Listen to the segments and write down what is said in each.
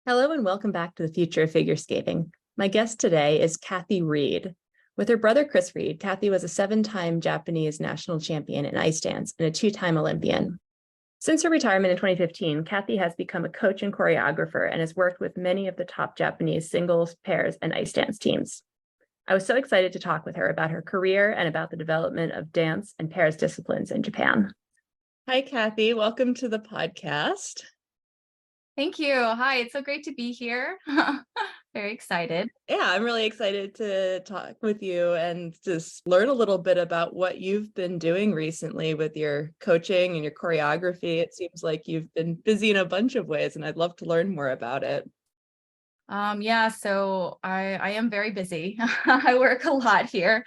Hello and welcome back to the Future of Figure Skating. My guest today is Cathy Reed. With her brother Chris Reed, Cathy was a 7-time Japanese national champion in ice dance and a 2-time Olympian. Since her retirement in 2015, Cathy has become a coach and choreographer and has worked with many of the top Japanese singles, pairs, and ice dance teams. I was so excited to talk with her about her career and about the development of dance and pairs disciplines in Japan. Hi, Cathy. Welcome to the podcast. Thank you. Hi, it's so great to be here. Very excited. Yeah, I'm really excited to talk with you and just learn a little bit about what you've been doing recently with your coaching and your choreography. It seems like you've been busy in a bunch of ways, and I'd love to learn more about it. So I am very busy. I work a lot here.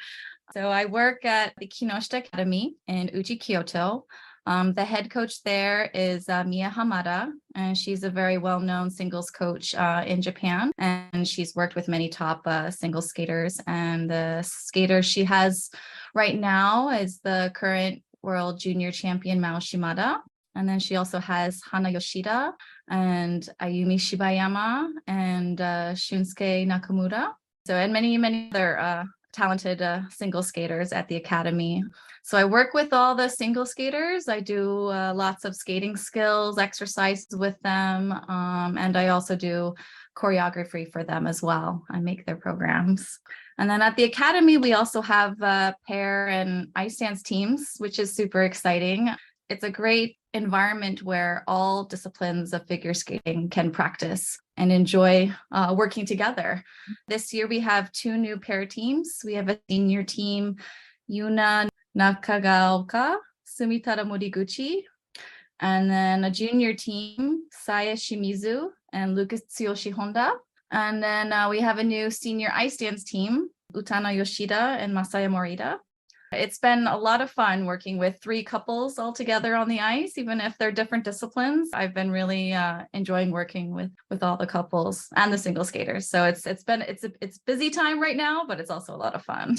So I work at the Kinoshita Academy in Uji, Kyoto. The head coach there is Mia Hamada, and she's a very well-known singles coach in Japan. And she's worked with many top singles skaters. And the skater she has right now is the current world junior champion Mao Shimada. And then she also has Hana Yoshida and Ayumi Shibayama and Shunsuke Nakamura. And many other talented single skaters at the academy. So I work with all the single skaters. I do lots of skating skills, exercises with them, and I also do choreography for them as well. I make their programs. And then at the academy, we also have pair and ice dance teams, which is super exciting. It's a great environment where all disciplines of figure skating can practice and enjoy working together. This year, we have 2 new pair teams. We have a senior team, Yuna Nakagaoka, Sumitara Moriguchi, and then a junior team, Saya Shimizu and Lucas Tsuyoshi Honda. And then we have a new senior ice dance team, Utano Yoshida and Masaya Morita. It's been a lot of fun working with 3 couples all together on the ice, even if they're different disciplines. I've been really enjoying working with all the couples and the single skaters. So it's busy time right now, but it's also a lot of fun.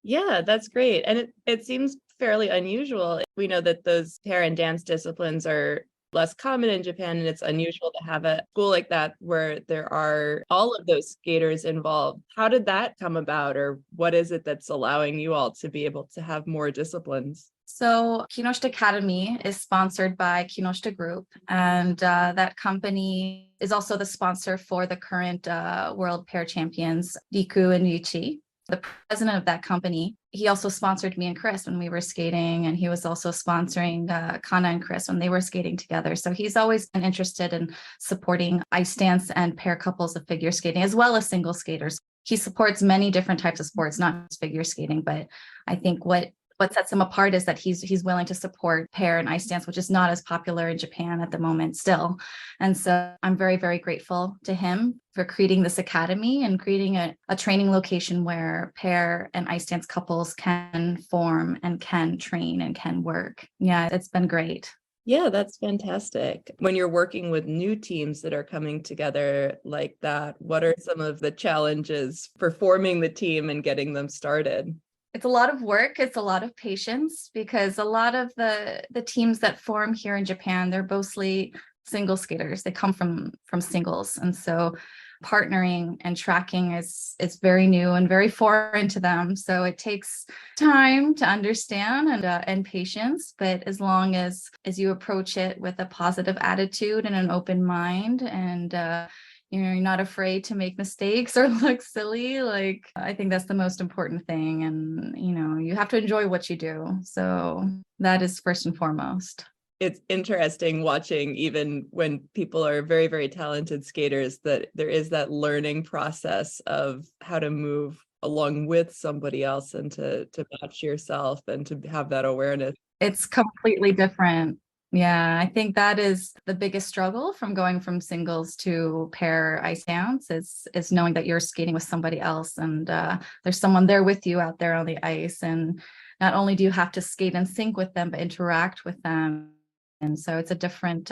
Yeah, that's great. And it seems fairly unusual. We know that those pair and dance disciplines are less common in Japan, and it's unusual to have a school like that where there are all of those skaters involved. How did that come about, or what is it that's allowing you all to be able to have more disciplines? So Kinoshita Academy is sponsored by Kinoshita Group, and that company is also the sponsor for the current world pair champions, Riku and Yuichi. The president of that company, he also sponsored me and Chris when we were skating, and he was also sponsoring Kana and Chris when they were skating together. So he's always been interested in supporting ice dance and pair couples of figure skating, as well as single skaters. He supports many different types of sports, not just figure skating, but I think what sets him apart is that he's willing to support pair and ice dance, which is not as popular in Japan at the moment still. And so I'm very, very grateful to him for creating this academy and creating a training location where pair and ice dance couples can form and can train and can work. Yeah, it's been great. Yeah, that's fantastic. When you're working with new teams that are coming together like that, what are some of the challenges for forming the team and getting them started? It's a lot of work. It's a lot of patience, because a lot of the teams that form here in Japan, they're mostly single skaters. They come from singles. And so partnering and tracking is very new and very foreign to them. So it takes time to understand and patience. But as long as you approach it with a positive attitude and an open mind, and you're not afraid to make mistakes or look silly, like, I think that's the most important thing. And you have to enjoy what you do. So that is first and foremost. It's interesting watching, even when people are very, very talented skaters, that there is that learning process of how to move along with somebody else and to match yourself and to have that awareness. It's completely different. Yeah, I think that is the biggest struggle from going from singles to pair ice dance is knowing that you're skating with somebody else, and there's someone there with you out there on the ice. And not only do you have to skate in sync with them, but interact with them. And so it's a different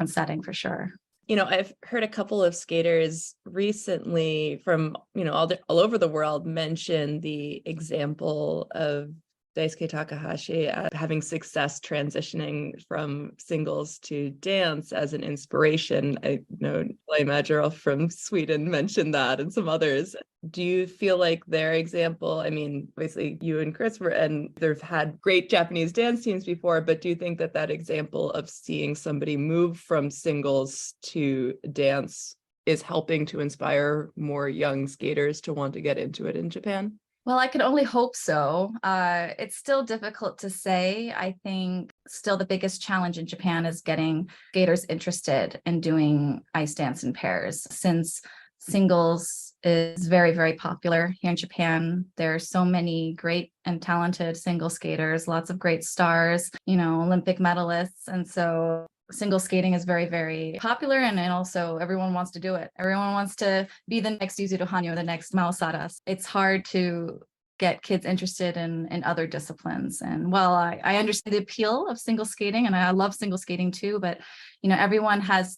setting for sure. I've heard a couple of skaters recently from, all over the world mention the example of Daisuke Takahashi having success transitioning from singles to dance as an inspiration. I know Play Majorel from Sweden mentioned that, and some others. Do you feel like their example, I mean, obviously you and Chris were, and they've had great Japanese dance teams before, but do you think that that example of seeing somebody move from singles to dance is helping to inspire more young skaters to want to get into it in Japan? Well, I can only hope so. It's still difficult to say. I think still the biggest challenge in Japan is getting skaters interested in doing ice dance in pairs, since singles is very, very popular here in Japan. There are so many great and talented single skaters, lots of great stars, Olympic medalists. And so single skating is very, very popular, and also everyone wants to do it. Everyone wants to be the next Yuzuru Hanyu or the next Mao Saras. It's hard to get kids interested in other disciplines. And while I understand the appeal of single skating, and I love single skating too, but everyone has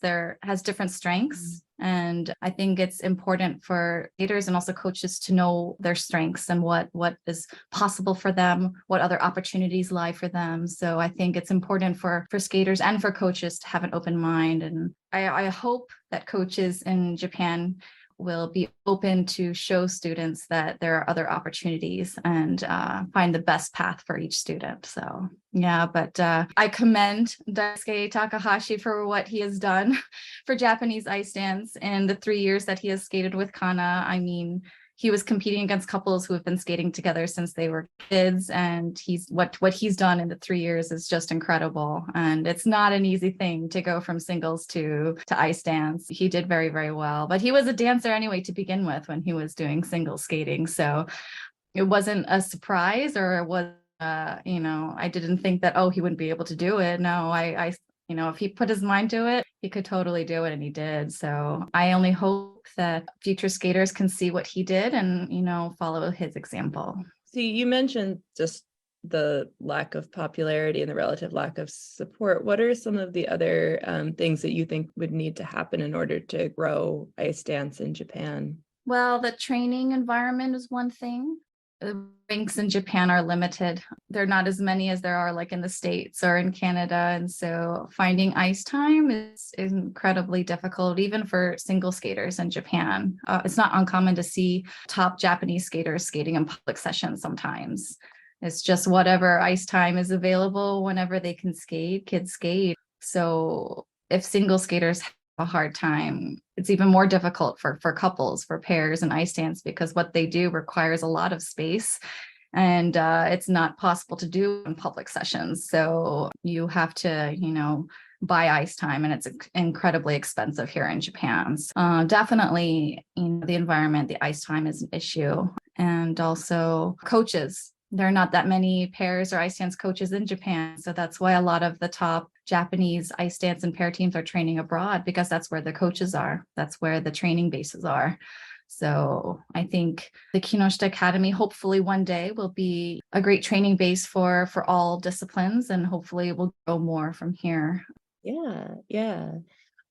different strengths. And I think it's important for skaters and also coaches to know their strengths and what is possible for them, what other opportunities lie for them. So I think it's important for skaters and for coaches to have an open mind. And I hope that coaches in Japan will be open to show students that there are other opportunities and find the best path for each student. So yeah, but I commend Daisuke Takahashi for what he has done for Japanese ice dance in the 3 years that he has skated with Kana. I mean, he was competing against couples who have been skating together since they were kids, and what he's done in the 3 years is just incredible. And it's not an easy thing to go from singles to ice dance. He did very, very well, but he was a dancer anyway to begin with when he was doing single skating. So it wasn't a surprise, or it was, I didn't think that, oh, he wouldn't be able to do it. No, I if he put his mind to it, he could totally do it, and he did. So I only hope that future skaters can see what he did and, follow his example. See, you mentioned just the lack of popularity and the relative lack of support. What are some of the other things that you think would need to happen in order to grow ice dance in Japan? Well, the training environment is one thing. The rinks in Japan are limited. They're not as many as there are like in the States or in Canada. And so finding ice time is incredibly difficult, even for single skaters in Japan. It's not uncommon to see top Japanese skaters skating in public sessions sometimes. It's just whatever ice time is available whenever they can skate, kids skate. So if single skaters have a hard time, it's even more difficult for couples, for pairs and ice dance, because what they do requires a lot of space, and it's not possible to do in public sessions. So you have to, buy ice time, and it's incredibly expensive here in Japan. Definitely, the environment, the ice time is an issue, and also coaches. There are not that many pairs or ice dance coaches in Japan. So that's why a lot of the top Japanese ice dance and pair teams are training abroad, because that's where the coaches are. That's where the training bases are. So I think the Kinoshita Academy hopefully one day will be a great training base for all disciplines, and hopefully it will grow more from here. Yeah.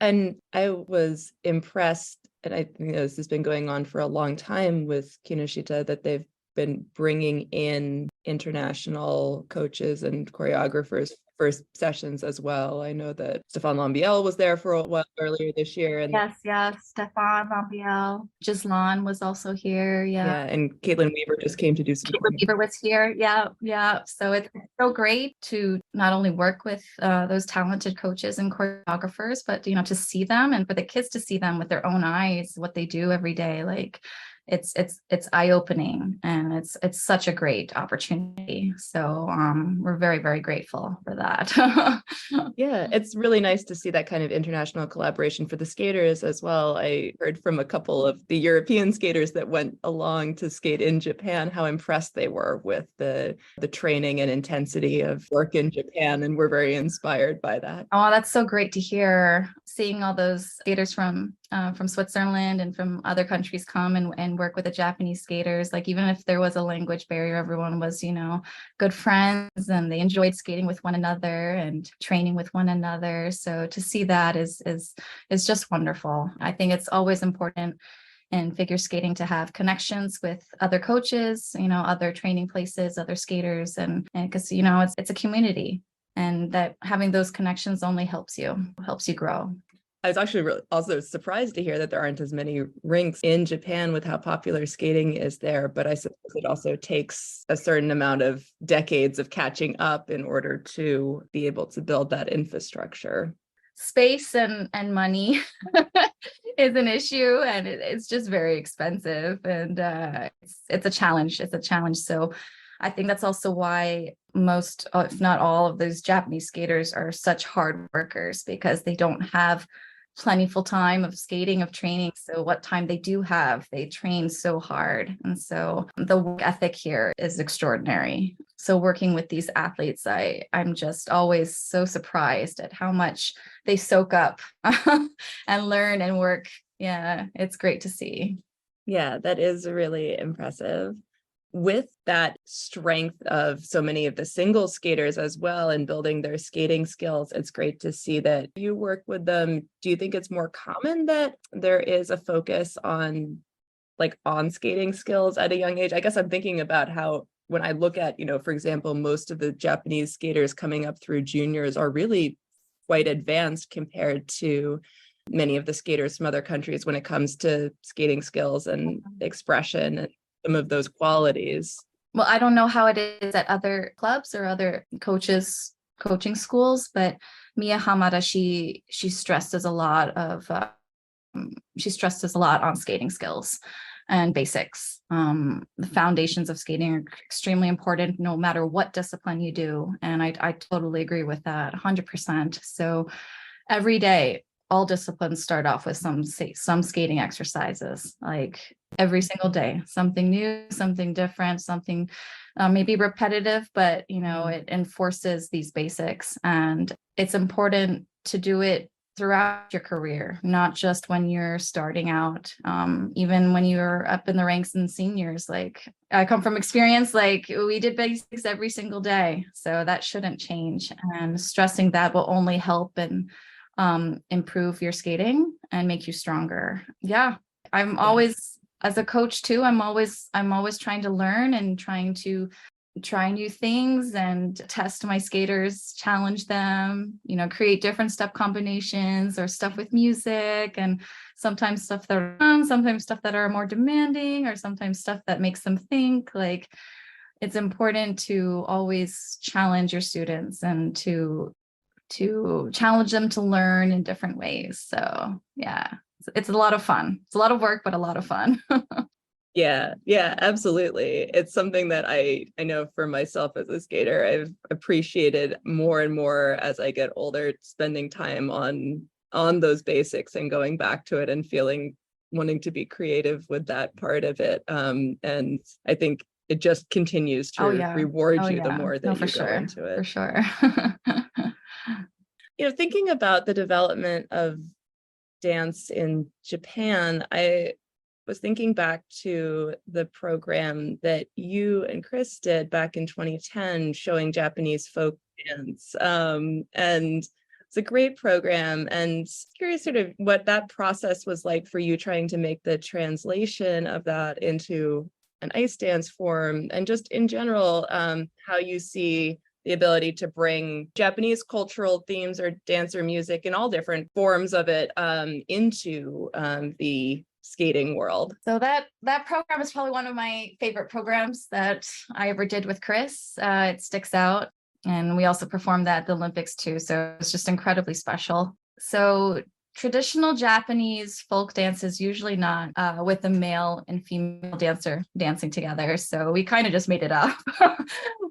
And I was impressed, and I think this has been going on for a long time with Kinoshita, that they've been bringing in international coaches and choreographers for sessions as well. I know that Stefan Lambiel was there for a while earlier this year. And yes, Stefan Lambiel. Gislan was also here. yeah, and Caitlin Weaver just came to do some. Caitlin Weaver was here. Yeah. So it's so great to not only work with those talented coaches and choreographers, but to see them, and for the kids to see them with their own eyes, what they do every day. Like it's eye-opening, and it's such a great opportunity. So we're very, very grateful for that. Yeah, it's really nice to see that kind of international collaboration for the skaters as well. I heard from a couple of the European skaters that went along to skate in Japan how impressed they were with the training and intensity of work in Japan, and were very inspired by that. Oh, that's so great to hear. Seeing all those skaters from Switzerland and from other countries come and work with the Japanese skaters. Like, even if there was a language barrier, everyone was, good friends, and they enjoyed skating with one another and training with one another. So to see that is just wonderful. I think it's always important in figure skating to have connections with other coaches, other training places, other skaters, and because it's a community, and that having those connections only helps you grow. I was actually really also surprised to hear that there aren't as many rinks in Japan with how popular skating is there, but I suppose it also takes a certain amount of decades of catching up in order to be able to build that infrastructure. Space and money is an issue, and it's just very expensive, and it's a challenge. So I think that's also why most, if not all, of those Japanese skaters are such hard workers, because they don't have plentiful time of skating, of training. So what time they do have, they train so hard. And so the work ethic here is extraordinary. So working with these athletes, I'm just always so surprised at how much they soak up and learn and work. Yeah, it's great to see. Yeah, that is really impressive. With that strength of so many of the single skaters as well and building their skating skills, it's great to see that you work with them. Do you think it's more common that there is a focus on skating skills at a young age? I guess I'm thinking about how when I look at, for example, most of the Japanese skaters coming up through juniors are really quite advanced compared to many of the skaters from other countries when it comes to skating skills and expression and some of those qualities. Well, I don't know how it is at other clubs or other coaching schools, but Mia Hamada, she stresses a lot on skating skills and basics. The foundations of skating are extremely important no matter what discipline you do. And I totally agree with that 100%. So every day, all disciplines start off with some skating exercises, like every single day, something new, something different, something maybe repetitive, but it enforces these basics. And it's important to do it throughout your career, not just when you're starting out, even when you're up in the ranks and seniors. Like, I come from experience, like we did basics every single day. So that shouldn't change. And stressing that will only help and improve your skating and make you stronger. Yeah. I'm always, as a coach too, I'm always trying to learn and trying to try new things and test my skaters, challenge them, create different step combinations or stuff with music, and sometimes stuff that are fun, sometimes stuff that are more demanding, or sometimes stuff that makes them think. Like, it's important to always challenge your students and to challenge them to learn in different ways. So yeah, it's a lot of fun. It's a lot of work, but a lot of fun. Yeah, absolutely. It's something that I know for myself as a skater, I've appreciated more and more as I get older, spending time on those basics and going back to it and wanting to be creative with that part of it. And I think it just continues to reward you the more that you go into it. For sure. Thinking about the development of dance in Japan, I was thinking back to the program that you and Chris did back in 2010, showing Japanese folk dance. And it's a great program, and curious sort of what that process was like for you, trying to make the translation of that into an ice dance form, and just in general, how you see the ability to bring Japanese cultural themes or dance or music in all different forms of it into the skating world. So that program is probably one of my favorite programs that I ever did with Chris. It sticks out. And we also performed that at the Olympics too. So it's just incredibly special. So traditional Japanese folk dance is usually not with a male and female dancer dancing together. So we kind of just made it up.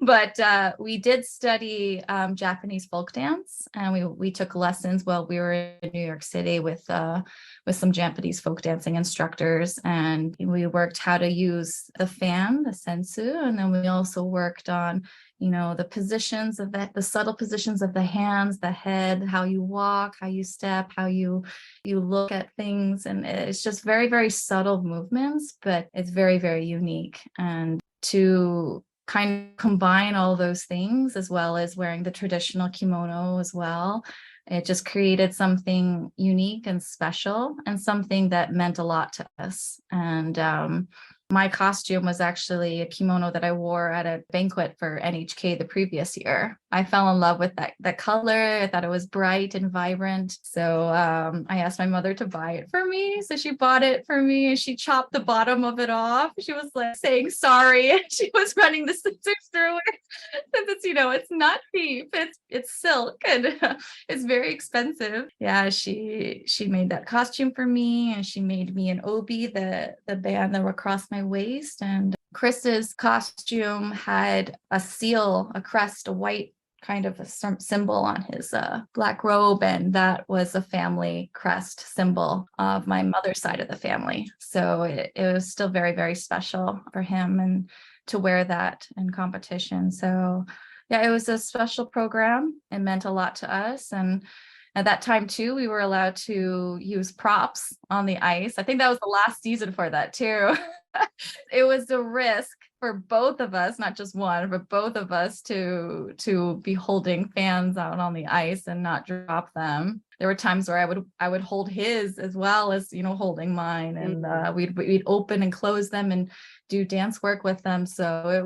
But we did study Japanese folk dance, and we took lessons while we were in New York City with some Japanese folk dancing instructors. And we worked how to use the fan, the sensu. And then we also worked on the positions of the subtle positions of the hands, the head, how you walk, how you step, how you look at things. And it's just very, very subtle movements, but it's very, very unique. And to kind of combine all those things, as well as wearing the traditional kimono as well, It just created something unique and special and something that meant a lot to us. And my costume was actually a kimono that I wore at a banquet for NHK the previous year. I fell in love with that color. I thought it was bright and vibrant. So I asked my mother to buy it for me. So she bought it for me and she chopped the bottom of it off. She was like saying sorry. She was running the scissors through it. Since it's, it's not cheap. It's silk and it's very expensive. Yeah, she made that costume for me, and she made me an obi, the band that were across my waist. And Chris's costume had a seal, a crest, a white kind of a symbol on his black robe, and that was a family crest symbol of my mother's side of the family. So it was still very, very special for him and to wear that in competition. So yeah, it was a special program. It meant a lot to us. And at that time too, we were allowed to use props on the ice. I think that was the last season for that too. It was a risk for both of us, not just one, but both of us to be holding fans out on the ice and not drop them. There were times where I would hold his as well as, holding mine, and we'd open and close them and do dance work with them. So it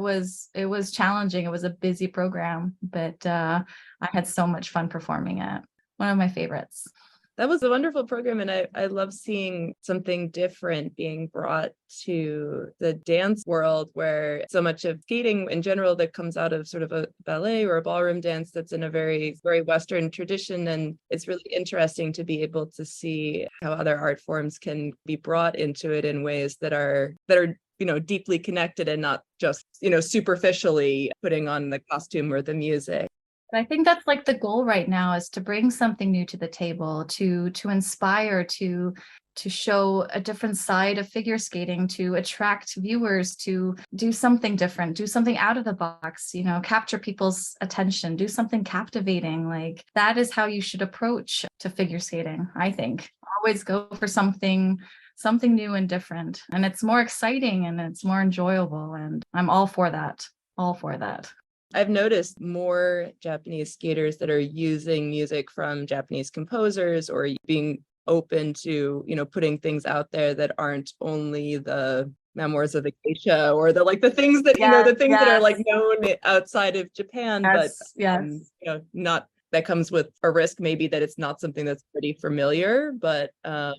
was challenging. It was a busy program, but I had so much fun performing it. One of my favorites. That was a wonderful program, and I love seeing something different being brought to the dance world, where so much of skating in general that comes out of sort of a ballet or a ballroom dance that's in a very, very Western tradition. And it's really interesting to be able to see how other art forms can be brought into it in ways that are deeply connected and not just, superficially putting on the costume or the music. I think that's like the goal right now, is to bring something new to the table, to inspire, to show a different side of figure skating, to attract viewers, to do something different, do something out of the box, capture people's attention, do something captivating. Like that is how you should approach to figure skating, I think. Always go for something new and different. And it's more exciting and it's more enjoyable. And I'm all for that. All for that. I've noticed more Japanese skaters that are using music from Japanese composers, or being open to, putting things out there that aren't only the Memoirs of a Geisha or the things that, the things that are like known outside of Japan, but not, that comes with a risk maybe that it's not something that's pretty familiar, but I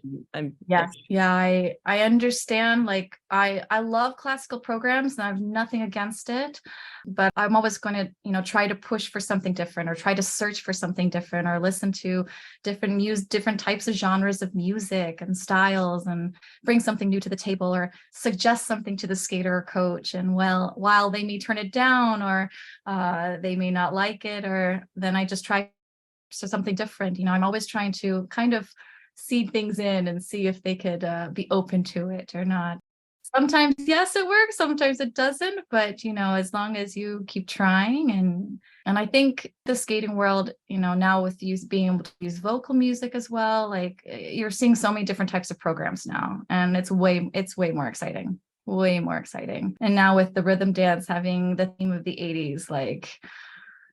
understand. Like I love classical programs and I have nothing against it, but I'm always going to try to push for something different, or try to search for something different, or listen to different types of genres of music and styles, and bring something new to the table, or suggest something to the skater or coach. And while they may turn it down, or they may not like it, or then I just try something different. I'm always trying to kind of seed things in and see if they could be open to it or not. Sometimes, yes, it works. Sometimes it doesn't. But, as long as you keep trying. And I think the skating world, now with being able to use vocal music as well, like you're seeing so many different types of programs now. And it's way more exciting. Way more exciting. And now with the rhythm dance having the theme of the 80s, like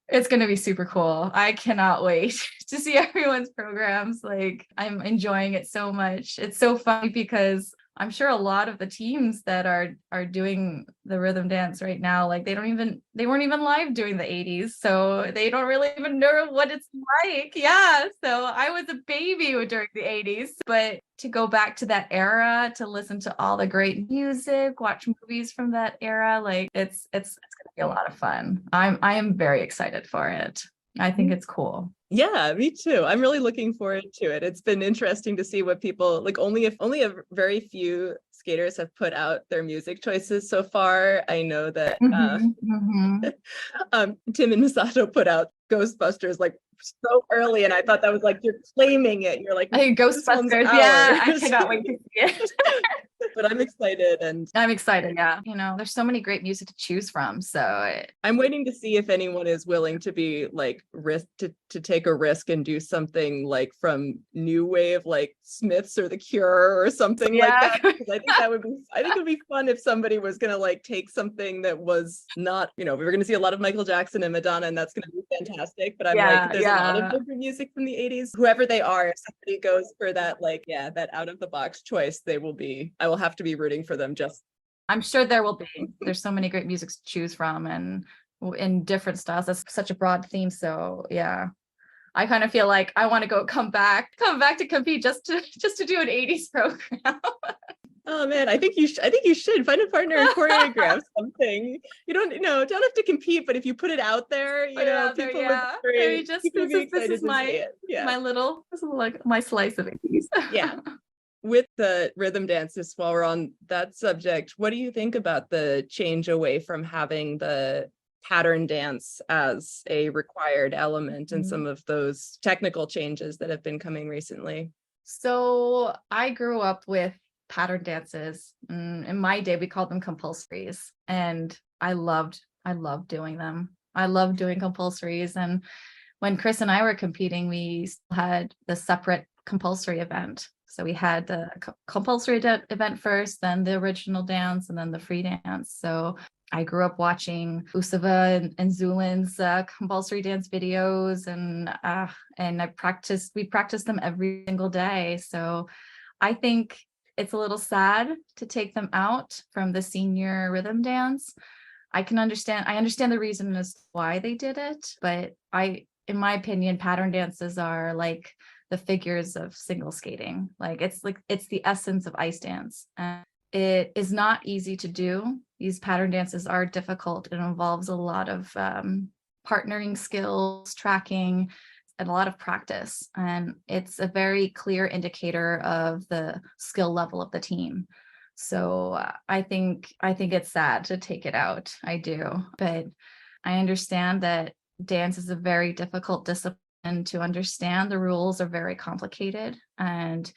it's going to be super cool. I cannot wait to see everyone's programs. Like I'm enjoying it so much. It's so funny because I'm sure a lot of the teams that are doing the rhythm dance right now, like they weren't even live during the 80s. So they don't really even know what it's like. Yeah. So I was a baby during the 80s, but to go back to that era, to listen to all the great music, watch movies from that era, like it's going to be a lot of fun. I am very excited for it. I think it's cool. Yeah, me too. I'm really looking forward to it. It's been interesting to see what people like. Only a very few skaters have put out their music choices so far. I know that Tim and Misato put out Ghostbusters like so early, and I thought that was like, you're claiming it. You're like, Ghostbusters. Yeah, I cannot wait to see it. But I'm excited, and I'm excited. Yeah. There's so many great music to choose from. So I'm waiting to see if anyone is willing to be like risk to take a risk and do something like from new wave, like Smiths or The Cure or something like yeah. that. Because I think it would be fun if somebody was gonna like take something that was not, we were gonna see a lot of Michael Jackson and Madonna, and that's gonna be fantastic. But I'm like, Yeah. there's a lot of different music from the 80s. Whoever they are, if somebody goes for that, like, yeah, that out of the box choice, I will have to be rooting for them just. I'm sure there will be. There's so many great music to choose from and in different styles. That's such a broad theme. So yeah, I kind of feel like I want to come back to compete just to do an 80s program. Oh man, I think you should find a partner and choreograph something. You don't have to compete, but if you put it out there, people yeah. would be Maybe great. just People would be this excited is to see my it. Yeah. this is like my slice of 80s. Yeah. With the rhythm dances, while we're on that subject, what do you think about the change away from having the pattern dance as a required element and some of those technical changes that have been coming recently? So I grew up with pattern dances. In my day, we called them compulsories, and I loved doing them. I loved doing compulsories. And when Chris and I were competing, we still had the separate compulsory event. So we had the compulsory event first, then the original dance, and then the free dance. So I grew up watching Usava and Zulin's compulsory dance videos, and we practiced them every single day. So I think it's a little sad to take them out from the senior rhythm dance. I understand the reason as to why they did it, but in my opinion, pattern dances are like the figures of single skating. It's the essence of ice dance. And it is not easy to do. These pattern dances are difficult. It involves a lot of partnering skills, tracking, and a lot of practice. And it's a very clear indicator of the skill level of the team. So I think it's sad to take it out. I do, but I understand that dance is a very difficult discipline to understand. The rules are very complicated, and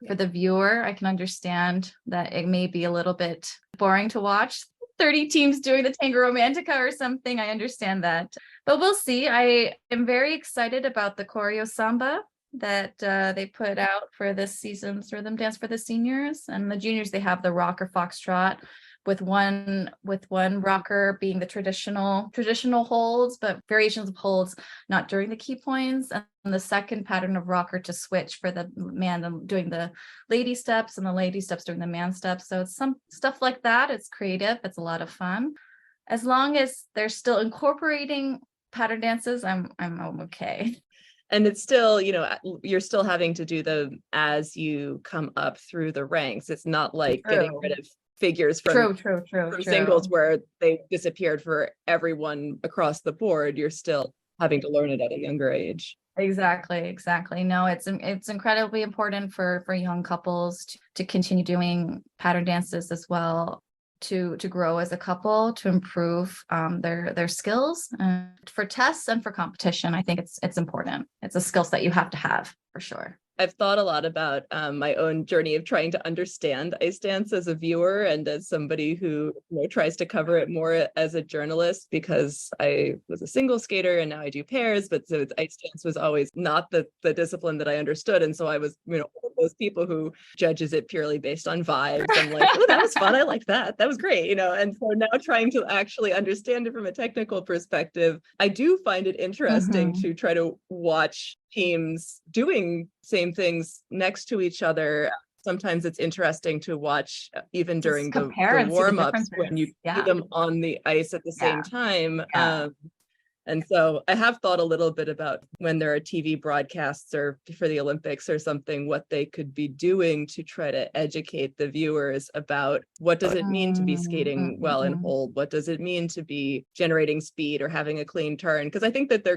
for the viewer, I can understand that it may be a little bit boring to watch 30 teams doing the Tango Romantica or something. I understand that, but we'll see. I am very excited about the Choreo Samba that they put out for this season's rhythm dance for the seniors, and the juniors, they have the rocker foxtrot with one rocker being the traditional holds, but variations of holds not during the key points, and the second pattern of rocker to switch for the man doing the lady steps and the lady steps doing the man steps. So it's some stuff like that. It's creative. It's a lot of fun. As long as they're still incorporating pattern dances, I'm okay. And it's still, you're still having to do them as you come up through the ranks. It's not like getting rid of figures from singles where they disappeared for everyone across the board. You're still having to learn it at a younger age. Exactly. No, it's incredibly important for young couples to continue doing pattern dances as well, to grow as a couple, to improve their skills for tests and for competition. I think it's important. It's a skill set you have to have for sure. I've thought a lot about my own journey of trying to understand ice dance as a viewer and as somebody who tries to cover it more as a journalist, because I was a single skater and now I do pairs, but so ice dance was always not the discipline that I understood. And so I was, one of those people who judges it purely based on vibes. I'm like, oh, that was fun. I like that. That was great. And so now trying to actually understand it from a technical perspective, I do find it interesting to try to watch teams doing same things next to each other. Sometimes it's interesting to watch even during the warm-ups when you see them on the ice at the same time. And so I have thought a little bit about when there are TV broadcasts or for the Olympics or something, what they could be doing to try to educate the viewers about what does it mean to be skating well and hold? What does it mean to be generating speed or having a clean turn? Because I think that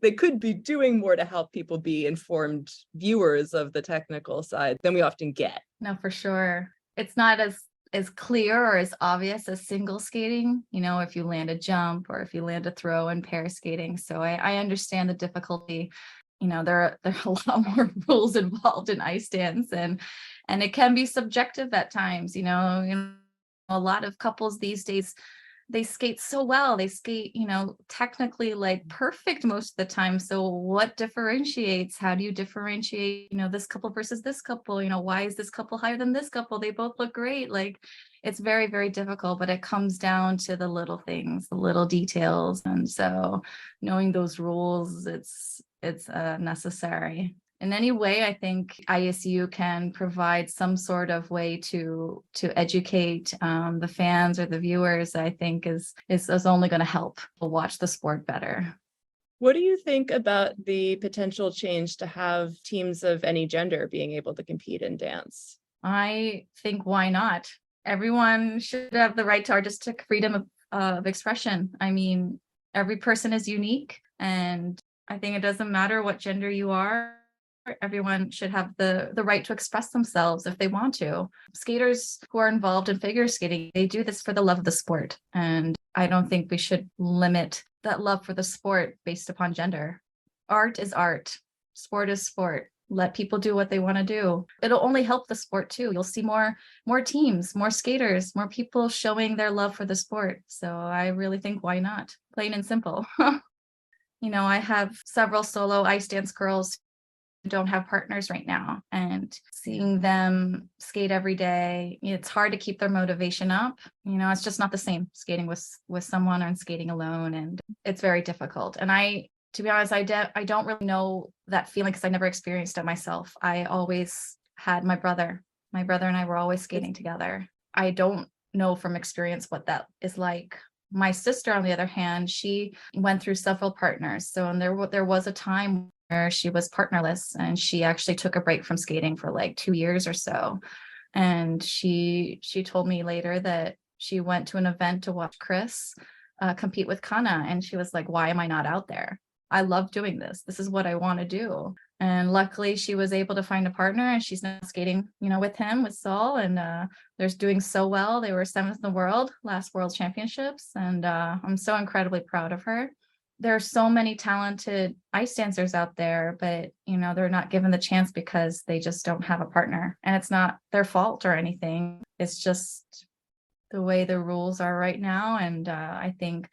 they could be doing more to help people be informed viewers of the technical side than we often get. No, for sure. It's not as clear or as obvious as single skating, if you land a jump or if you land a throw in pair skating. So I understand the difficulty. there are a lot more rules involved in ice dance, and it can be subjective at times. A lot of couples these days, they skate so well. They skate, technically like perfect most of the time. So what differentiates? How do you differentiate, this couple versus this couple? Why is this couple higher than this couple? They both look great. Like, it's very, very difficult, but it comes down to the little things, the little details. And so knowing those rules, it's necessary. In any way, I think ISU can provide some sort of way to educate the fans or the viewers. I think is only going to help watch the sport better. What do you think about the potential change to have teams of any gender being able to compete in dance? I think, why not? Everyone should have the right to artistic freedom of expression. I mean, every person is unique, and I think it doesn't matter what gender you are. Everyone should have the right to express themselves if they want to. Skaters who are involved in figure skating, they do this for the love of the sport. And I don't think we should limit that love for the sport based upon gender. Art is art. Sport is sport. Let people do what they want to do. It'll only help the sport too. You'll see more teams, more skaters, more people showing their love for the sport. So I really think, why not? Plain and simple. I have several solo ice dance girls don't have partners right now, and seeing them skate every day, it's hard to keep their motivation up. It's just not the same skating with someone and skating alone, and it's very difficult. And to be honest, I don't really know that feeling because I never experienced it myself. I always had my brother and I were always skating together. I don't know from experience what that is like. My sister, on the other hand, she went through several partners. So, and there was a time where she was partnerless, and she actually took a break from skating for like 2 years or so. And she told me later that she went to an event to watch Chris compete with Kana, and she was like, why am I not out there? I love doing this. This is what I want to do. And luckily she was able to find a partner, and she's now skating, with him, with Saul, and they're doing so well. They were 7th in the world last World Championships, and I'm so incredibly proud of her. There are so many talented ice dancers out there, but they're not given the chance because they just don't have a partner, and it's not their fault or anything. It's just the way the rules are right now, and I think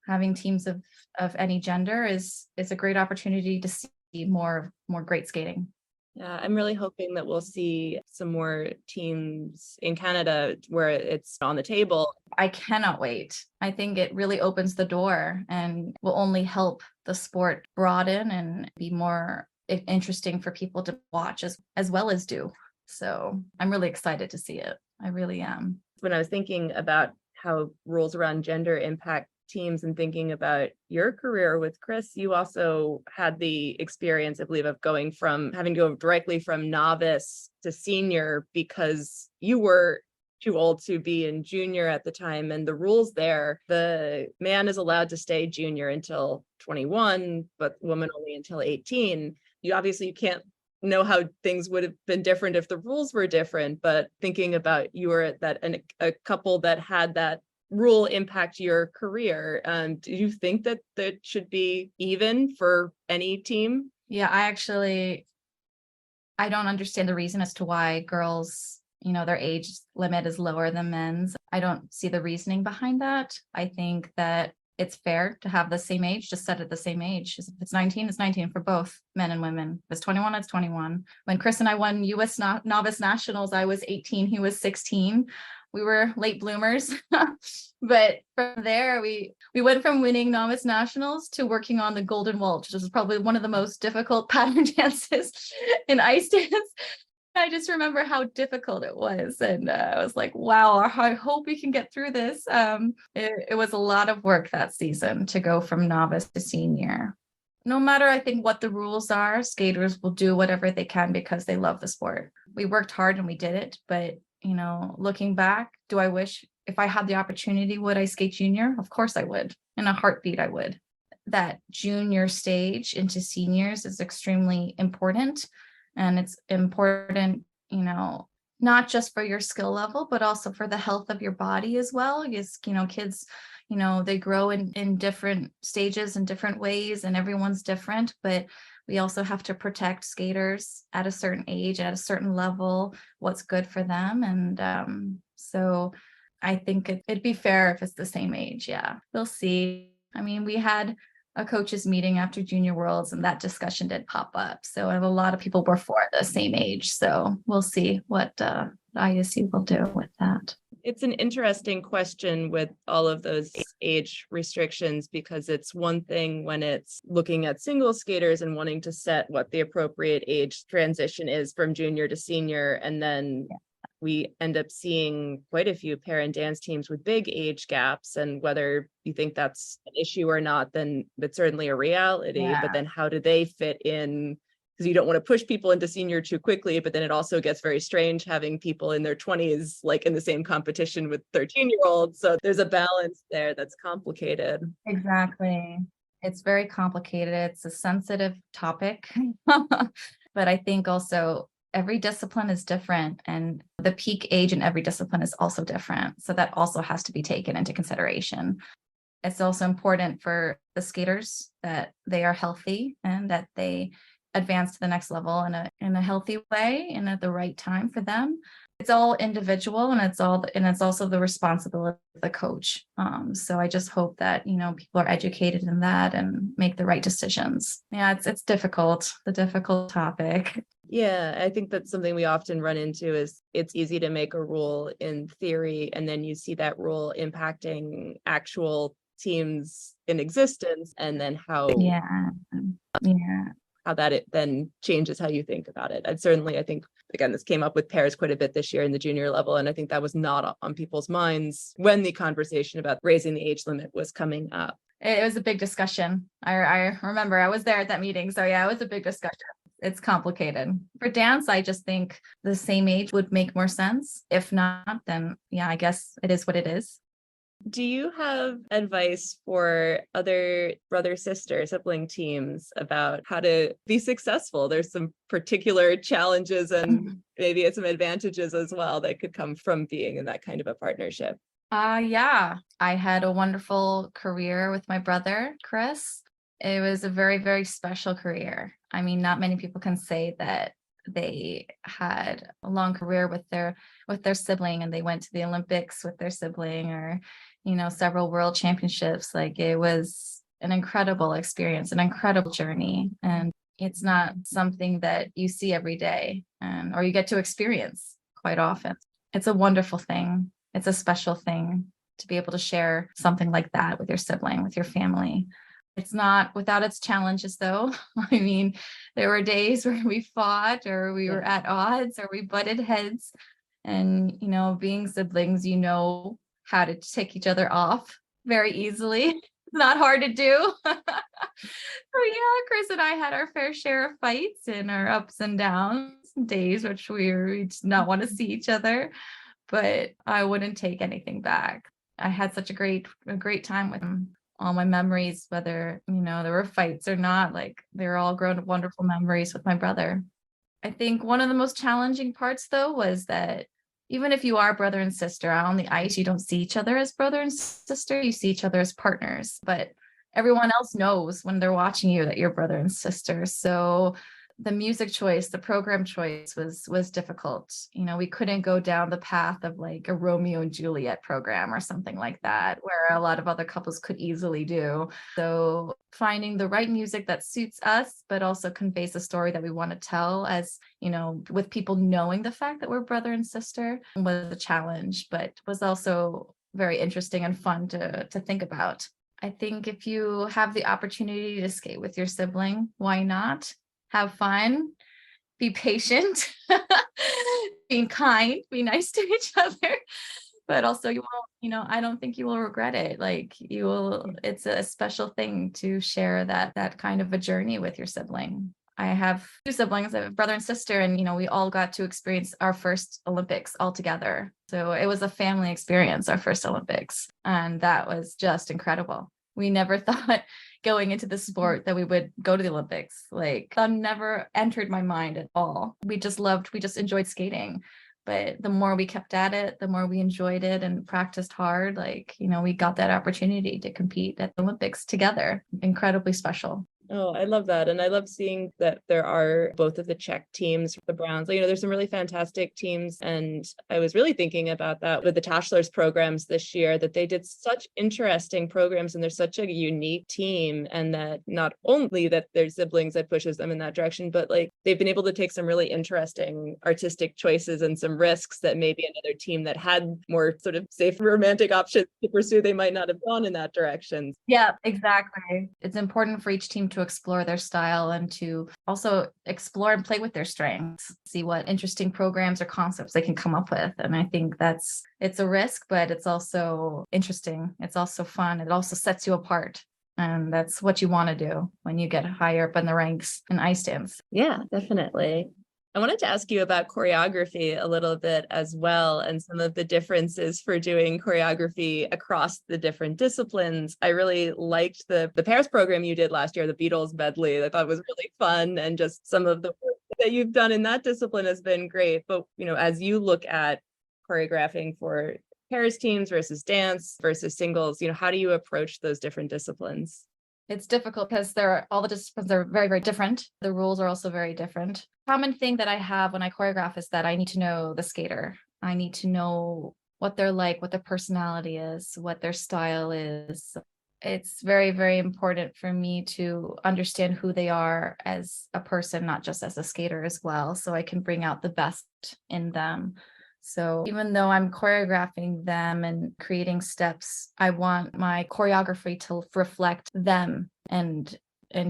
having teams of any gender is a great opportunity to see more great skating. Yeah, I'm really hoping that we'll see some more teams in Canada where it's on the table. I cannot wait. I think it really opens the door and will only help the sport broaden and be more interesting for people to watch as well as do. So I'm really excited to see it. I really am. When I was thinking about how rules around gender impact teams and thinking about your career with Chris, you also had the experience, I believe, of having to go directly from novice to senior because you were too old to be in junior at the time. And the rules there, the man is allowed to stay junior until 21, but woman only until 18. You can't know how things would have been different if the rules were different, but thinking about you were at a couple that had that rule impact your career. Do you think that should be even for any team? Yeah, I don't understand the reason as to why girls, their age limit is lower than men's. I don't see the reasoning behind that. I think that it's fair to have the same age, just set at the same age. If it's 19, it's 19 for both men and women. If it's 21, it's 21. When Chris and I won US Novice Nationals, I was 18, he was 16. We were late bloomers, but from there, we went from winning novice nationals to working on the Golden Waltz, which is probably one of the most difficult pattern dances in ice dance. I just remember how difficult it was, and I was like, wow, I hope we can get through this. It was a lot of work that season to go from novice to senior. No matter, I think, what the rules are, skaters will do whatever they can because they love the sport. We worked hard and we did it, but looking back, do I wish if I had the opportunity, would I skate junior? Of course I would. In a heartbeat, I would. That junior stage into seniors is extremely important. And it's important, not just for your skill level, but also for the health of your body as well. Because, kids, they grow in different stages in different ways, and everyone's different. But we also have to protect skaters at a certain age, at a certain level, what's good for them. And so I think it'd be fair if it's the same age. Yeah, we'll see. I mean, we had a coaches meeting after Junior Worlds, and that discussion did pop up. So a lot of people were for the same age. So we'll see what the ISU will do with that. It's an interesting question with all of those age restrictions, because it's one thing when it's looking at single skaters and wanting to set what the appropriate age transition is from junior to senior. And then we end up seeing quite a few pair and dance teams with big age gaps, and whether you think that's an issue or not, then it's certainly a reality. Yeah. But then how do they fit in? Because you don't want to push people into senior too quickly, but then it also gets very strange having people in their 20s like in the same competition with 13-year-olds. So there's a balance there that's complicated. Exactly. It's very complicated. It's a sensitive topic. But I think also every discipline is different, and the peak age in every discipline is also different. So that also has to be taken into consideration. It's also important for the skaters that they are healthy and that they advance to the next level in a healthy way and at the right time for them. It's all individual, and it's also the responsibility of the coach. So I just hope that, people are educated in that and make the right decisions. Yeah, it's difficult, the difficult topic. Yeah, I think that's something we often run into is it's easy to make a rule in theory, and then you see that rule impacting actual teams in existence, and then how that it then changes how you think about it. And certainly, I think, again, this came up with pairs quite a bit this year in the junior level, and I think that was not on people's minds when the conversation about raising the age limit was coming up. It was a big discussion. I remember I was there at that meeting. So yeah, it was a big discussion. It's complicated. For dance, I just think the same age would make more sense. If not, then yeah, I guess it is what it is. Do you have advice for other brother, sister, sibling teams about how to be successful? There's some particular challenges and maybe some advantages as well that could come from being in that kind of a partnership. Yeah, I had a wonderful career with my brother, Chris. It was a very, very special career. I mean, not many people can say that they had a long career with their sibling, and they went to the Olympics with their sibling, or several world championships. Like, it was an incredible experience, an incredible journey, and it's not something that you see every day, or you get to experience quite often. It's a wonderful thing. It's a special thing to be able to share something like that with your sibling, with your family. It's not without its challenges, though. I mean, there were days where we fought, or we were at odds, or we butted heads. And, being siblings, how to take each other off very easily. It's not hard to do. So yeah, Chris and I had our fair share of fights and our ups and downs, days which we did not want to see each other. But I wouldn't take anything back. I had such a great time with him. All my memories, whether, there were fights or not, like, they're all grown wonderful memories with my brother. I think one of the most challenging parts, though, was that even if you are brother and sister on the ice, you don't see each other as brother and sister. You see each other as partners, but everyone else knows when they're watching you that you're brother and sister. So the music choice, the program choice was difficult. We couldn't go down the path of like a Romeo and Juliet program or something like that, where a lot of other couples could easily do. So finding the right music that suits us, but also conveys the story that we want to tell, as, with people knowing the fact that we're brother and sister, was a challenge, but was also very interesting and fun to think about. I think if you have the opportunity to skate with your sibling, why not? Have fun, be patient, be kind, be nice to each other, but also you won't, I don't think you will regret it. Like, you will, it's a special thing to share that kind of a journey with your sibling. I have two siblings, I have a brother and sister, and, we all got to experience our first Olympics all together. So it was a family experience, our first Olympics, and that was just incredible. We never thought going into the sport that we would go to the Olympics. Like, that never entered my mind at all. We just enjoyed skating. But the more we kept at it, the more we enjoyed it and practiced hard. Like, we got that opportunity to compete at the Olympics together. Incredibly special. Oh, I love that. And I love seeing that there are both of the Czech teams, the Browns. There's some really fantastic teams. And I was really thinking about that with the Tashlers programs this year, that they did such interesting programs and they're such a unique team. And that not only that their siblings that pushes them in that direction, but like they've been able to take some really interesting artistic choices and some risks that maybe another team that had more sort of safe romantic options to pursue, they might not have gone in that direction. Yeah, exactly. It's important for each team to explore their style and to also explore and play with their strengths, see what interesting programs or concepts they can come up with. And I think it's a risk, but it's also interesting. It's also fun. It also sets you apart. And that's what you want to do when you get higher up in the ranks in ice dance. Yeah, definitely. I wanted to ask you about choreography a little bit as well, and some of the differences for doing choreography across the different disciplines. I really liked the Paris program you did last year, the Beatles medley. I thought it was really fun, and just some of the work that you've done in that discipline has been great. But as you look at choreographing for Paris teams versus dance versus singles, how do you approach those different disciplines? It's difficult because all the disciplines are very, very different. The rules are also very different. Common thing that I have when I choreograph is that I need to know the skater. I need to know what they're like, what their personality is, what their style is. It's very, very important for me to understand who they are as a person, not just as a skater as well, so I can bring out the best in them. So even though I'm choreographing them and creating steps, I want my choreography to reflect them and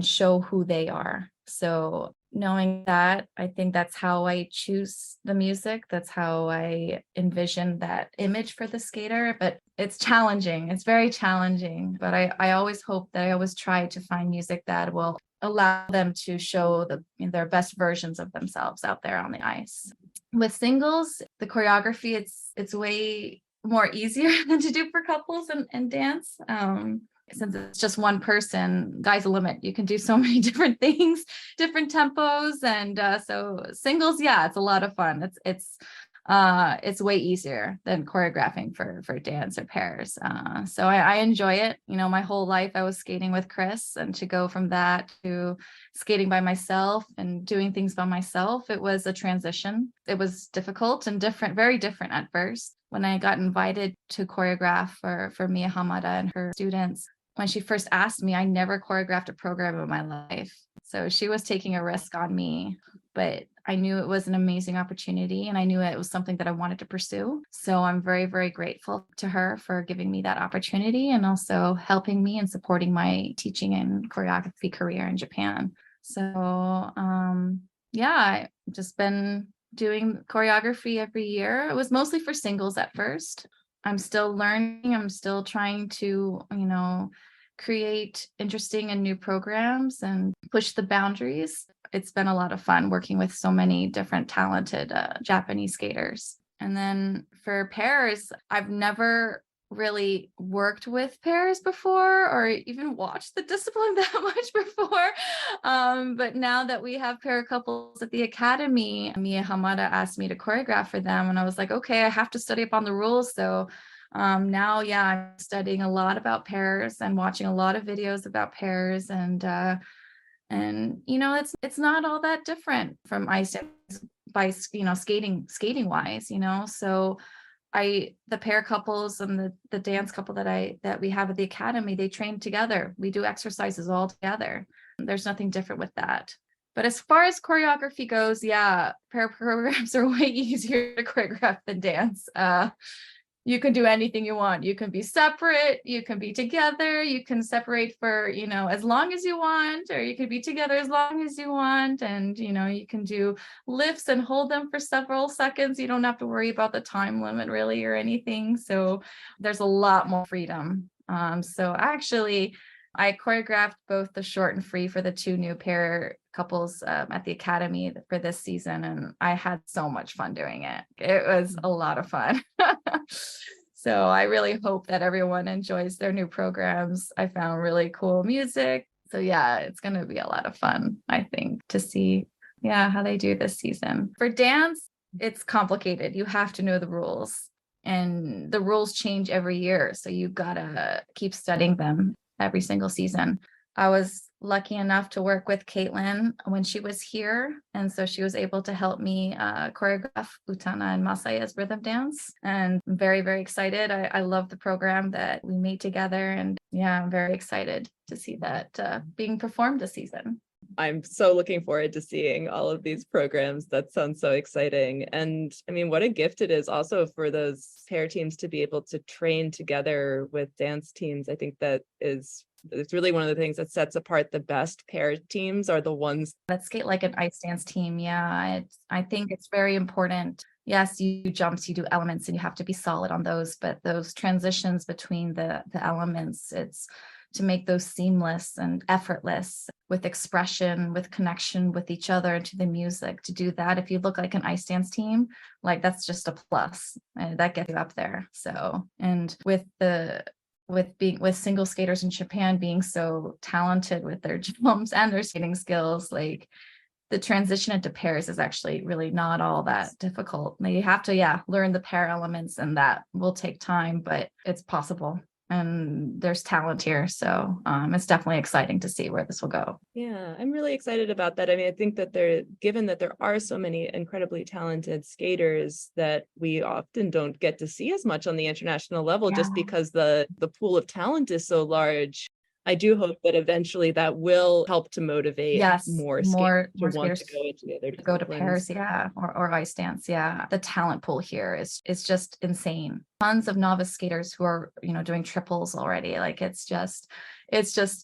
show who they are. So knowing that, I think that's how I choose the music. That's how I envision that image for the skater. But it's challenging. It's very challenging. But I always hope that I always try to find music that will allow them to show their best versions of themselves out there on the ice. With singles, the choreography, it's way more easier than to do for couples and dance. Since it's just one person, sky's the limit. You can do so many different things, different tempos, and so singles, yeah, it's a lot of fun. It's way easier than choreographing for dance or pairs. So I enjoy it. My whole life I was skating with Chris, and to go from that to skating by myself and doing things by myself, it was a transition. It was difficult and different, very different at first. When I got invited to choreograph for Mia Hamada and her students, when she first asked me, I never choreographed a program in my life. So she was taking a risk on me, but I knew it was an amazing opportunity and I knew it was something that I wanted to pursue. So I'm very, very grateful to her for giving me that opportunity and also helping me and supporting my teaching and choreography career in Japan. So yeah, I've just been doing choreography every year. It was mostly for singles at first. I'm still learning. I'm still trying to, create interesting and new programs and push the boundaries. It's been a lot of fun working with so many different talented Japanese skaters. And then for pairs, I've never really worked with pairs before or even watched the discipline that much before. But now that we have pair couples at the academy, Mia Hamada asked me to choreograph for them. And I was like, okay, I have to study up on the rules. So now, yeah, I'm studying a lot about pairs and watching a lot of videos about pairs, and it's not all that different from ice dance by skating wise, So the pair couples and the dance couple that we have at the academy, they train together. We do exercises all together. There's nothing different with that. But as far as choreography goes, yeah, pair programs are way easier to choreograph than dance. You can do anything you want. You can be separate, you can be together, you can separate for, as long as you want, or you can be together as long as you want. And, you can do lifts and hold them for several seconds. You don't have to worry about the time limit really or anything. So there's a lot more freedom. So actually, I choreographed both the short and free for the two new pair couples at the academy for this season, and I had so much fun doing it. It was a lot of fun. So I really hope that everyone enjoys their new programs. I found really cool music. So yeah, it's going to be a lot of fun, I think, to see how they do this season. For dance, it's complicated. You have to know the rules, and the rules change every year. So you got to keep studying them every single season. I was lucky enough to work with Caitlin when she was here. And so she was able to help me choreograph Utana and Masaya's rhythm dance. And I'm very, very excited. I love the program that we made together. And yeah, I'm very excited to see that being performed this season. I'm so looking forward to seeing all of these programs. That sounds so exciting. And I mean, what a gift it is also for those pair teams to be able to train together with dance teams. I think that is, it's really one of the things that sets apart the best pair teams are the ones Let's skate like an ice dance team. Yeah, I think it's very important. Yes, you do jumps, you do elements, and you have to be solid on those. But those transitions between the elements, it's to make those seamless and effortless with expression, with connection with each other and to the music. To do that, if you look like an ice dance team, like that's just a plus, and that gets you up there. So, and with single skaters in Japan being so talented with their jumps and their skating skills, like the transition into pairs is actually really not all that difficult. Now you have to, yeah, learn the pair elements, and that will take time, but it's possible. And there's talent here. So it's definitely exciting to see where this will go. Yeah, I'm really excited about that. I mean, I think that given that there are so many incredibly talented skaters that we often don't get to see as much on the international level, just Yeah. because the pool of talent is so large. I do hope that eventually that will help to motivate Yes, more skaters more to want to skaters go into the other go to disciplines. pairs, yeah, or ice dance, yeah. The talent pool here is just insane. Tons of novice skaters who are, doing triples already. Like it's just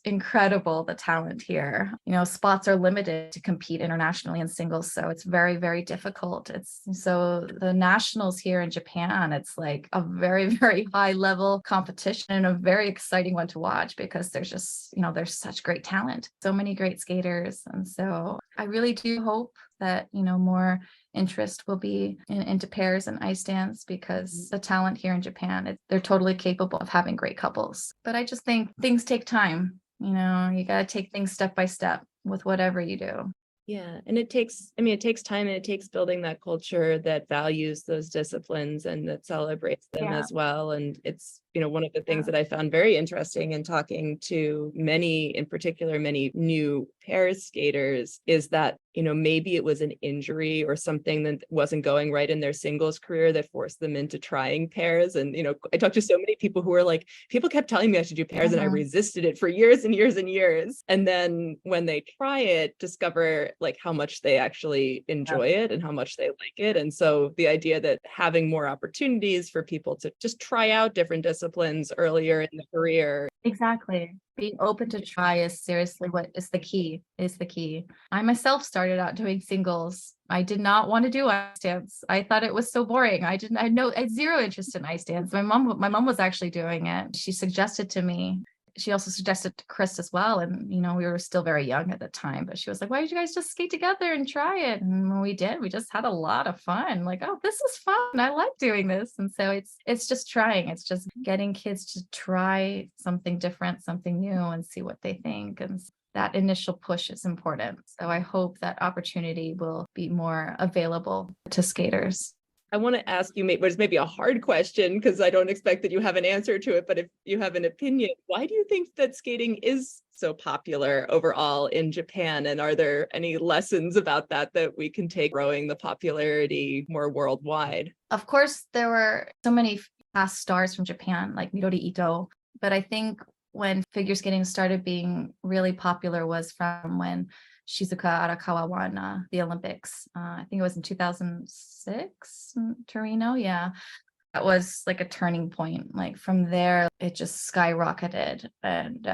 incredible, the talent here. Spots are limited to compete internationally in singles, so it's very, very difficult. It's so the nationals here in Japan, it's like a very, very high level competition and a very exciting one to watch because there's just, there's such great talent, so many great skaters. And so I really do hope that, more interest will be into pairs and ice dance because the talent here in Japan, they're totally capable of having great couples. But I just think things take time. You got to take things step by step with whatever you do. Yeah, and it takes time, and it takes building that culture that values those disciplines and that celebrates them Yeah. as well. And it's, one of the things Yeah. that I found very interesting in talking to many, in particular, many new pairs skaters is that, maybe it was an injury or something that wasn't going right in their singles career that forced them into trying pairs. And, I talked to so many people who were like, people kept telling me I should do pairs and I resisted it for years and years and years. And then when they try it, discover like how much they actually enjoy it and how much they like it. And so the idea that having more opportunities for people to just try out different disciplines earlier in the career. Exactly. Being open to try is seriously what is the key, I myself started out doing singles. I did not want to do ice dance. I thought it was so boring. I had zero interest in ice dance. My mom was actually doing it. She suggested to me. She also suggested to Chris as well. And, we were still very young at the time, but she was like, why don't you guys just skate together and try it? And when we did, we just had a lot of fun. Like, oh, this is fun. I like doing this. And so it's just trying. It's just getting kids to try something different, something new, and see what they think. And that initial push is important. So I hope that opportunity will be more available to skaters. I want to ask you, maybe a hard question because I don't expect that you have an answer to it, but if you have an opinion, why do you think that skating is so popular overall in Japan? And are there any lessons about that we can take growing the popularity more worldwide? Of course, there were so many past stars from Japan, like Midori Ito, but I think when figure skating started being really popular was from when Shizuka Arakawa won the Olympics. I think it was in 2006 in Torino. Yeah, that was like a turning point. Like from there, it just skyrocketed, and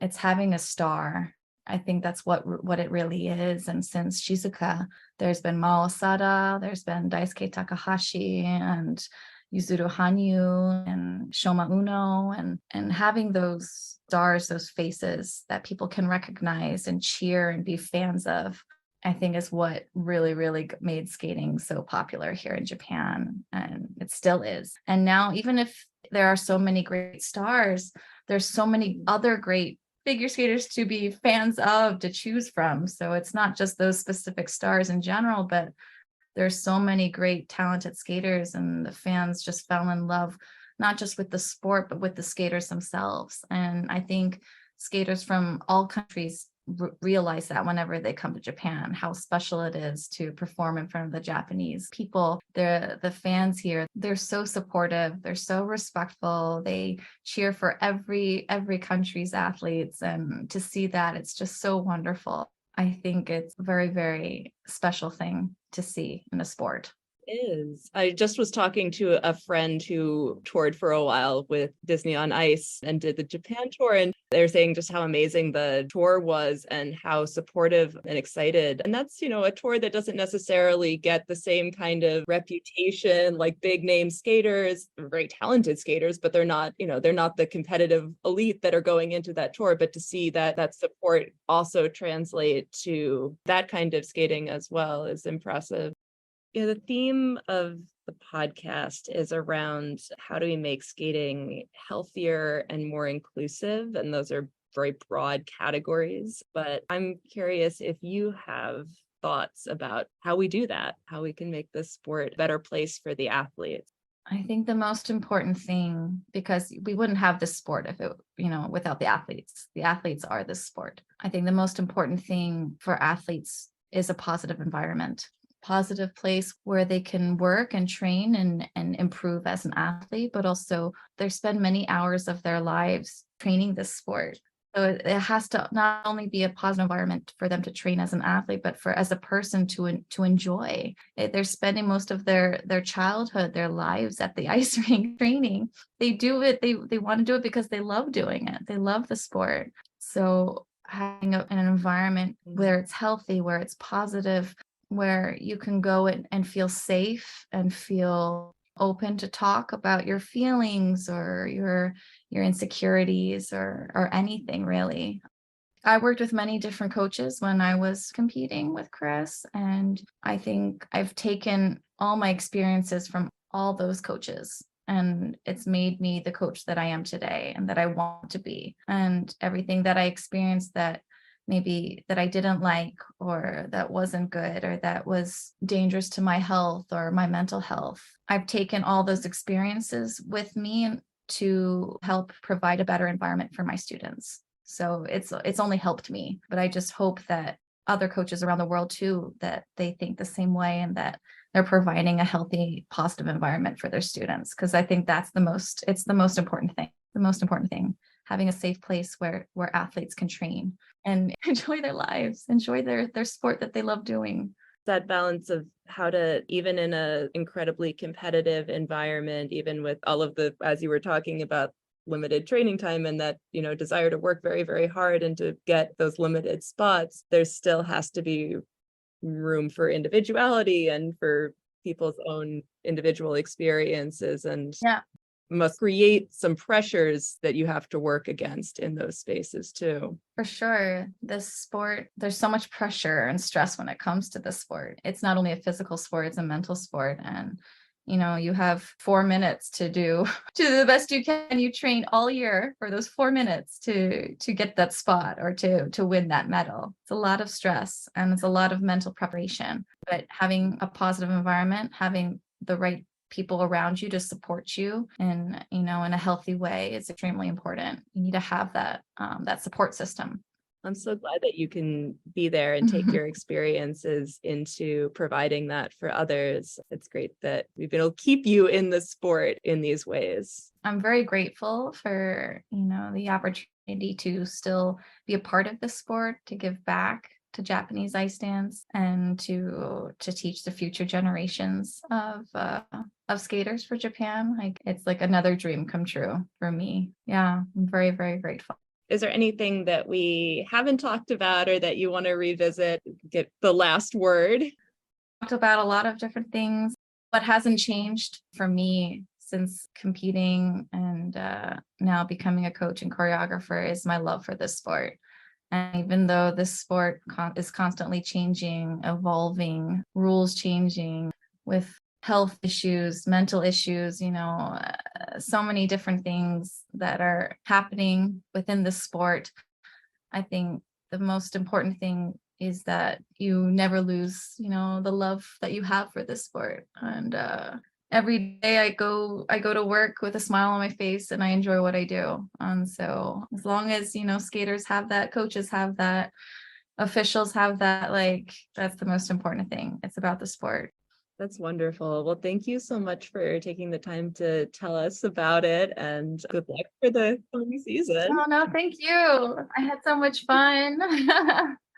it's having a star. I think that's what it really is. And since Shizuka, there's been Mao Osada, there's been Daisuke Takahashi, and Yuzuru Hanyu and Shoma Uno, and having those stars, those faces that people can recognize and cheer and be fans of, I think is what really, really made skating so popular here in Japan. And it still is. And now, even if there are so many great stars, there's so many other great figure skaters to be fans of, to choose from. So it's not just those specific stars in general, but there's so many great talented skaters, and the fans just fell in love, not just with the sport, but with the skaters themselves. And I think skaters from all countries realize that whenever they come to Japan, how special it is to perform in front of the Japanese people. The fans here, they're so supportive, they're so respectful, they cheer for every country's athletes, and to see that, it's just so wonderful. I think it's a very, very special thing to see in a sport. Is. I just was talking to a friend who toured for a while with Disney on Ice and did the Japan tour. And they're saying just how amazing the tour was and how supportive and excited. And that's, a tour that doesn't necessarily get the same kind of reputation like big name skaters, very talented skaters, but they're not the competitive elite that are going into that tour. But to see that support also translate to that kind of skating as well is impressive. Yeah, the theme of the podcast is around how do we make skating healthier and more inclusive? And those are very broad categories. But I'm curious if you have thoughts about how we do that, how we can make this sport a better place for the athletes. I think the most important thing, because we wouldn't have this sport if it, without the athletes. The athletes are this sport. I think the most important thing for athletes is a positive environment. Positive place where they can work and train and improve as an athlete, but also they spend many hours of their lives training this sport. So it has to not only be a positive environment for them to train as an athlete, but for as a person to enjoy it. They're spending most of their childhood, their lives at the ice rink training. They do it. They want to do it because they love doing it. They love the sport. So having an environment where it's healthy, where it's positive, where you can go and feel safe and feel open to talk about your feelings or your insecurities or anything really. I worked with many different coaches when I was competing with Chris, and I think I've taken all my experiences from all those coaches, and it's made me the coach that I am today and that I want to be. And everything that I experienced that maybe that I didn't like or that wasn't good or that was dangerous to my health or my mental health, I've taken all those experiences with me to help provide a better environment for my students. So it's only helped me, but I just hope that other coaches around the world too, that they think the same way and that they're providing a healthy, positive environment for their students. Because I think it's the most important thing, having a safe place where athletes can train and enjoy their lives, enjoy their sport that they love doing. That balance of how to, even in an incredibly competitive environment, even with all of the, as you were talking about, limited training time and that, desire to work very, very hard and to get those limited spots, there still has to be room for individuality and for people's own individual experiences, and Yeah. must create some pressures that you have to work against in those spaces too. For sure. This sport, there's so much pressure and stress when it comes to this sport. It's not only a physical sport, it's a mental sport. And, you have 4 minutes to do the best you can. You train all year for those 4 minutes to get that spot or to win that medal. It's a lot of stress and it's a lot of mental preparation. But having a positive environment, having the right people around you to support you and in a healthy way is extremely important. You need to have that support system. I'm so glad that you can be there and take your experiences into providing that for others. It's great that we've been able to keep you in the sport in these ways. I'm very grateful for the opportunity to still be a part of the sport, to give back to Japanese ice dance and to teach the future generations of skaters for Japan. Like it's like another dream come true for me. Yeah, I'm very, very grateful. Is there anything that we haven't talked about or that you want to revisit? Get the last word. Talked about a lot of different things. What hasn't changed for me since competing and now becoming a coach and choreographer is my love for this sport. And even though this sport is constantly changing, evolving, rules changing with health issues, mental issues, so many different things that are happening within the sport, I think the most important thing is that you never lose, the love that you have for this sport. And every day I go to work with a smile on my face and I enjoy what I do. So as long as, skaters have that, coaches have that, officials have that, like, that's the most important thing. It's about the sport. That's wonderful. Well, thank you so much for taking the time to tell us about it, and good luck for the coming season. Oh, no, thank you. I had so much fun.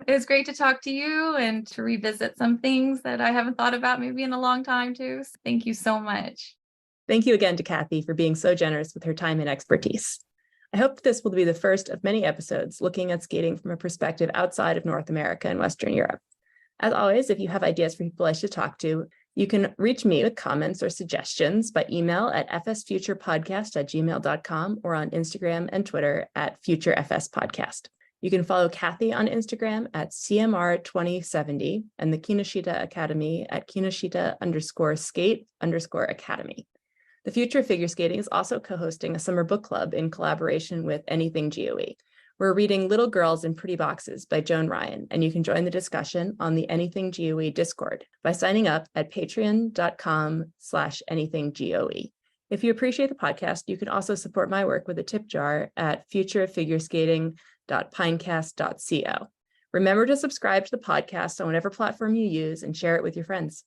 It was great to talk to you and to revisit some things that I haven't thought about maybe in a long time too. So thank you so much. Thank you again to Cathy for being so generous with her time and expertise. I hope this will be the first of many episodes looking at skating from a perspective outside of North America and Western Europe. As always, if you have ideas for people I should talk to, you can reach me with comments or suggestions by email at fsfuturepodcast@gmail.com or on Instagram and Twitter at futurefspodcast. You can follow Cathy on Instagram at CMR2070 and the Kinoshita Academy at Kinoshita_skate_academy. The Future of Figure Skating is also co-hosting a summer book club in collaboration with Anything GOE. We're reading Little Girls in Pretty Boxes by Joan Ryan, and you can join the discussion on the Anything GOE Discord by signing up at patreon.com/anythinggoe. If you appreciate the podcast, you can also support my work with a tip jar at futureoffigureskating.pinecast.co. Remember to subscribe to the podcast on whatever platform you use and share it with your friends.